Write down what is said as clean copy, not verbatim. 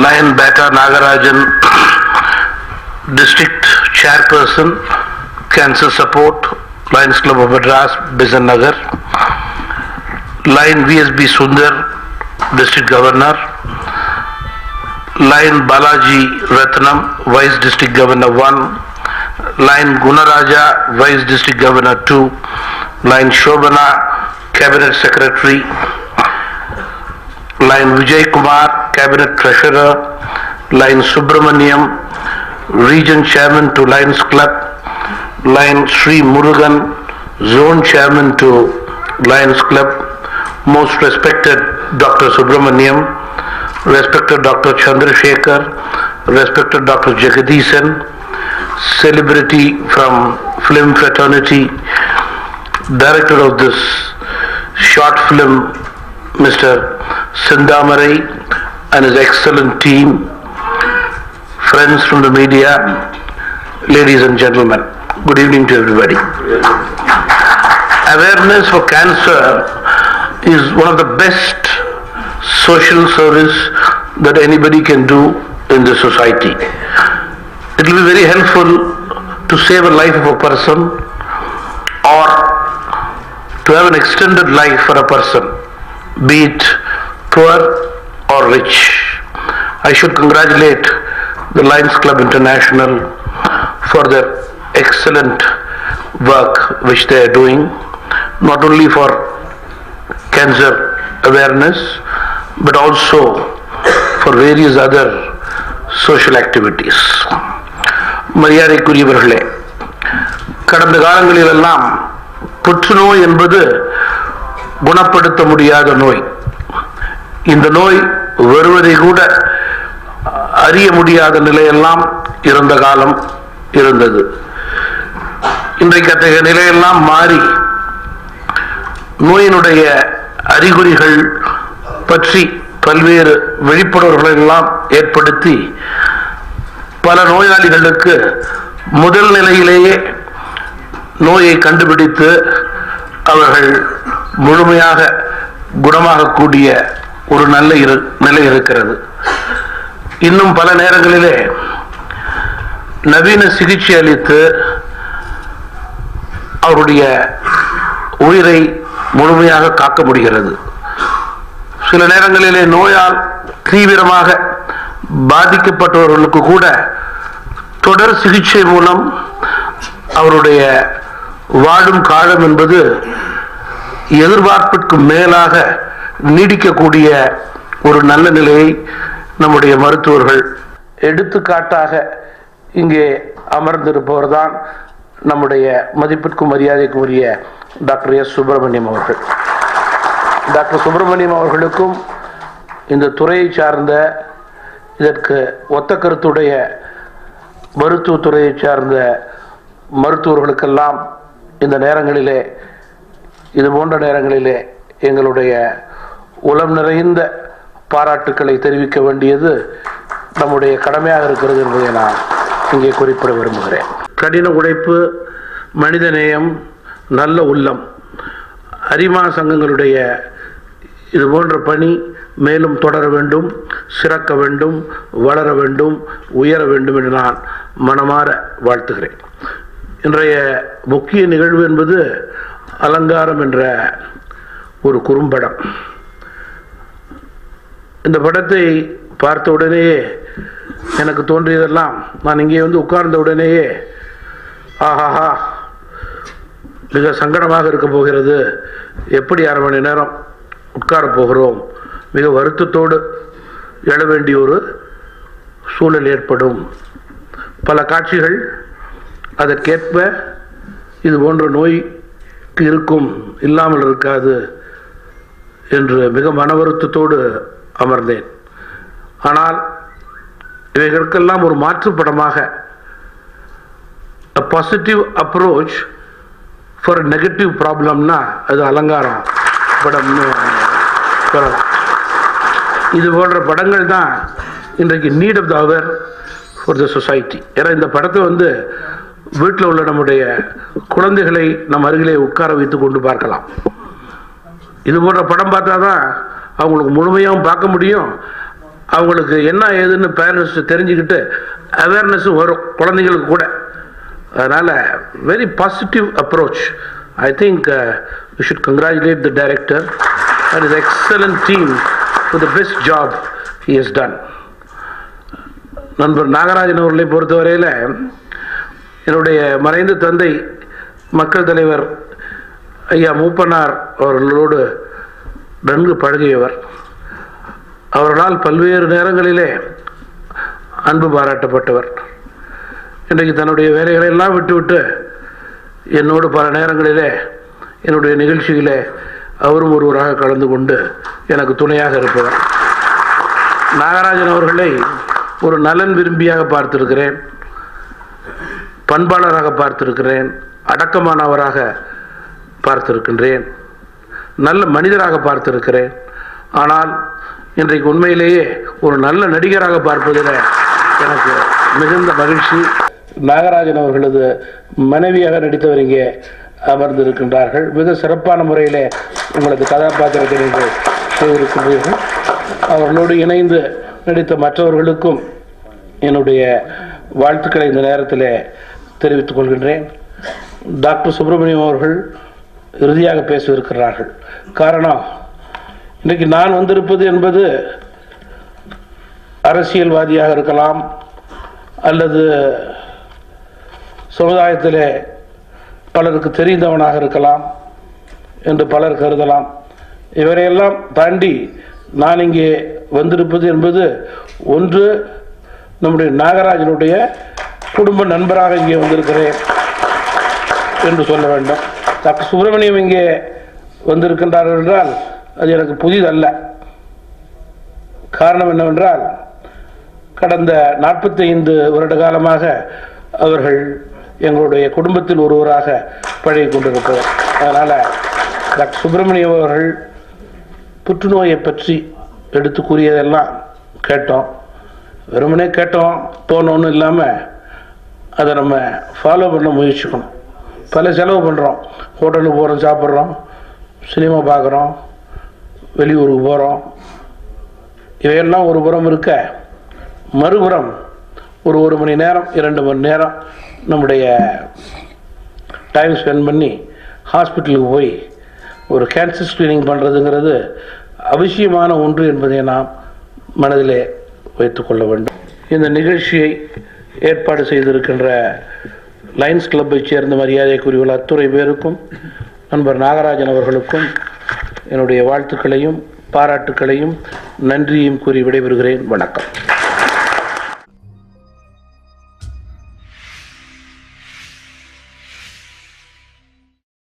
Lion Beta Nagarajan, District Chairperson, Cancer Support, Lions Club of Madras, Bisan Nagar. Lion VSB Sundar, District Governor. Lion Balaji Ratnam, Vice District Governor 1. Lion Gunaraja, Vice District Governor 2. Lion Shobana, Cabinet Secretary. Lion Vijay Kumar, Cabinet Treasurer. Lion Subramaniam, Region Chairman to Lions Club. Lion Sri Murugan, Zone Chairman to Lions Club. Most respected Dr. Subramaniam, respected Dr. Chandrasekhar, respected Dr. Jagadisan, celebrity from film fraternity, director of this short film, Mr. Sindamarai and his excellent team, friends from the media, ladies and gentlemen, good evening to everybody. Awareness for cancer is one of the best social service that anybody can do in the society. It will be very helpful to save a life of a person or to have an extended life for a person, be it poor or rich. I should congratulate the Lions Club International for their excellent work which they are doing, not only for cancer awareness but also for various other social activities. மரியாதைக்குரியவர்களே, கடந்த காலங்களிலெல்லாம் புற்றுநோய் என்பது குணப்படுத்த முடியாத நோய். இந்த நோய் வருவதை கூட அறிய முடியாத நிலையெல்லாம் இருந்த காலம் இருந்தது. இன்றைக்கு அத்தகைய நிலையெல்லாம் மாறி நோயினுடைய அறிகுறிகள் பற்றி பல்வேறு விழிப்புணர்வுகளை எல்லாம் ஏற்படுத்தி பல நோயாளிகளுக்கு முதல் நிலையிலேயே நோயை கண்டுபிடித்து அவர்கள் முழுமையாக குணமாகக்கூடிய ஒரு நல்ல நிலை இருக்கிறது. இன்னும் பல நேரங்களிலே நவீன சிகிச்சை அளித்து அவருடைய உயிரை முழுமையாக காக்க முடிகிறது. சில நேரங்களிலே நோயால் தீவிரமாக பாதிக்கப்பட்டவர்களுக்கு கூட தொடர் சிகிச்சை மூலம் அவருடைய வாழும் காலம் என்பது எதிர்பார்ப்பிற்கு மேலாக நீடிக்கக்கூடிய ஒரு நல்ல நிலையை நம்முடைய மருத்துவர்கள் எடுத்துக்காட்டாக இங்கே அமர்ந்திருப்பவர் தான் நம்முடைய மதிப்பிற்கும் மரியாதைக்கும் உரிய டாக்டர் எஸ் சுப்பிரமணியம் அவர்கள். டாக்டர் சுப்பிரமணியம் அவர்களுக்கும் இந்த துறையை சார்ந்த இதற்கு ஒத்த கருத்துடைய மருத்துவத்துறையை சார்ந்த மருத்துவர்களுக்கெல்லாம் இந்த நேரங்களிலே, இது போன்ற நேரங்களிலே எங்களுடைய உளம் நிறைந்த பாராட்டுக்களை தெரிவிக்க வேண்டியது நம்முடைய கடமையாக இருக்கிறது என்பதை நான் இங்கே குறிப்பிட விரும்புகிறேன். கடின உழைப்பு, மனிதநேயம், நல்ல உள்ளம், அரிமா சங்கங்களுடைய இது போன்ற பணி மேலும் தொடர வேண்டும், சிறக்க வேண்டும், வளர வேண்டும், உயர வேண்டும் என்று நான் மனமாற வாழ்த்துகிறேன். இன்றைய முக்கிய நிகழ்வு என்பது அலங்காரம் என்ற ஒரு குறும்படம். இந்த படத்தை பார்த்த உடனேயே எனக்கு தோன்றியதெல்லாம், நான் இங்கே வந்து உட்கார்ந்த உடனேயே ஆஹாஹா மிக சங்கடமாக இருக்க போகிறது, எப்படி அரை மணி நேரம் உட்கார போகிறோம், மிக வருத்தத்தோடு எழ வேண்டிய ஒரு சூழல் ஏற்படும், பல காட்சிகள் அதற்கேற்ப இது போன்ற நோய்க்கு இருக்கும், இல்லாமல் இருக்காது என்று மிக மன வருத்தத்தோடு அமர்ந்தேன். ஆனால் இவைகளுக்கெல்லாம் ஒரு மாற்று படமாக a positive approach for a negative problemனா அது அலங்காரம் படம்னு சொல்லலாம். இது போன்ற படங்கள் தான் இன்றைக்கு need of the hour for the society. ஏன்னா இந்த படத்தை வந்து வீட்டில் உள்ள நம்முடைய குழந்தைகளை நம் அருகிலே உட்கார வைத்து கொண்டு பார்க்கலாம். இது போன்ற படம் பார்த்தா தான் அவங்களுக்கு முழுமையாகவும் பார்க்க முடியும், அவங்களுக்கு என்ன ஏதுன்னு பேரண்ட்ஸ் தெரிஞ்சுக்கிட்டு அவேர்னஸும் வரும் குழந்தைங்களுக்கு கூட. அதனால் very positive approach. I think we should congratulate the director and his excellent team for the best job he has done. நண்பர் நாகராஜன் அவர்களை பொறுத்தவரையில் என்னுடைய மறைந்த தந்தை மக்கள் தலைவர் ஐயா மூப்பனார் அவர்களோடு நன்கு பழகியவர். அவர்களால் பல்வேறு நேரங்களிலே அன்பு பாராட்டப்பட்டவர். இன்றைக்கு தன்னுடைய வேலைகளை எல்லாம் விட்டுவிட்டு என்னோடு பல நேரங்களிலே என்னுடைய நிகழ்ச்சியிலே அவரும் ஒருவராக கலந்து கொண்டு எனக்கு துணையாக இருப்பவர். நாகராஜன் அவர்களை ஒரு நலன் விரும்பியாக பார்த்திருக்கிறேன், பண்பாளராக பார்த்திருக்கிறேன், அடக்கமானவராக பார்த்திருக்கின்றேன், நல்ல மனிதராக பார்த்திருக்கிறேன். ஆனால் இன்றைக்கு உண்மையிலேயே ஒரு நல்ல நடிகராக பார்ப்பதில் எனக்கு மிகுந்த மகிழ்ச்சி. நாகராஜன் அவர்களது மனைவியாக நடித்தவர் இங்கே அமர்ந்திருக்கின்றார்கள். மிக சிறப்பான முறையில் உங்களது கதாபாத்திரத்தை நீங்கள் செய்திருக்கின்றீர்கள். அவர்களோடு இணைந்து நடித்த மற்றவர்களுக்கும் என்னுடைய வாழ்த்துக்களை இந்த நேரத்தில் தெரிவித்துக் கொள்கின்றேன். டாக்டர் சுப்பிரமணியம் அவர்கள் இறுதியாக பேசியிருக்கிறார்கள். காரணம், இன்றைக்கு நான் வந்திருப்பது என்பது அரசியல்வாதியாக இருக்கலாம் அல்லது சமுதாயத்திலே பலருக்கு தெரிந்தவனாக இருக்கலாம் என்று பலர் கருதலாம். இவரையெல்லாம் தாண்டி நான் இங்கே வந்திருப்பது என்பது ஒன்று, நம்முடைய நாகராஜனுடைய குடும்ப நண்பராக இங்கே வந்திருக்கிறேன் என்று சொல்ல வேண்டும். டாக்டர் சுப்பிரமணியம் இங்கே வந்திருக்கின்றார்கள் என்றால் அது எனக்கு புதிதல்ல. காரணம் என்னவென்றால் கடந்த 45 வருட காலமாக அவர்கள் எங்களுடைய குடும்பத்தில் ஒருவராக பழகி கொண்டிருப்பவர். அதனால் டாக்டர் சுப்பிரமணியம் அவர்கள் புற்றுநோயை பற்றி எடுத்து கூறியதெல்லாம் கேட்டோம். வெறுமனே கேட்டோம் போனோன்னு இல்லாமல் அதை நம்ம ஃபாலோ பண்ண முயற்சிக்கணும். பல செலவு பண்ணுறோம், ஹோட்டலுக்கு போகிறோம், சாப்பிட்றோம், சினிமா பார்க்குறோம், வெளியூருக்கு போகிறோம். இவையெல்லாம் ஒரு புறம் இருக்க, மறுபுறம் ஒரு மணி நேரம் 2 மணி நேரம் நம்முடைய டைம் ஸ்பெண்ட் பண்ணி ஹாஸ்பிட்டலுக்கு போய் ஒரு கேன்சர் ஸ்க்ரீனிங் பண்ணுறதுங்கிறது அவசியமான ஒன்று என்பதை நாம் மனதிலே வைத்துக்கொள்ள வேண்டும். இந்த நிகழ்ச்சியை ஏற்பாடு செய்திருக்கின்ற லயன்ஸ் கிளப்பை சேர்ந்த மரியாதைக்குரிய அத்துறை பேருக்கும் நண்பர் நாகராஜன் அவர்களுக்கும் என்னுடைய வாழ்த்துக்களையும் பாராட்டுக்களையும் நன்றியும் கூறி விடைபெறுகிறேன். வணக்கம்.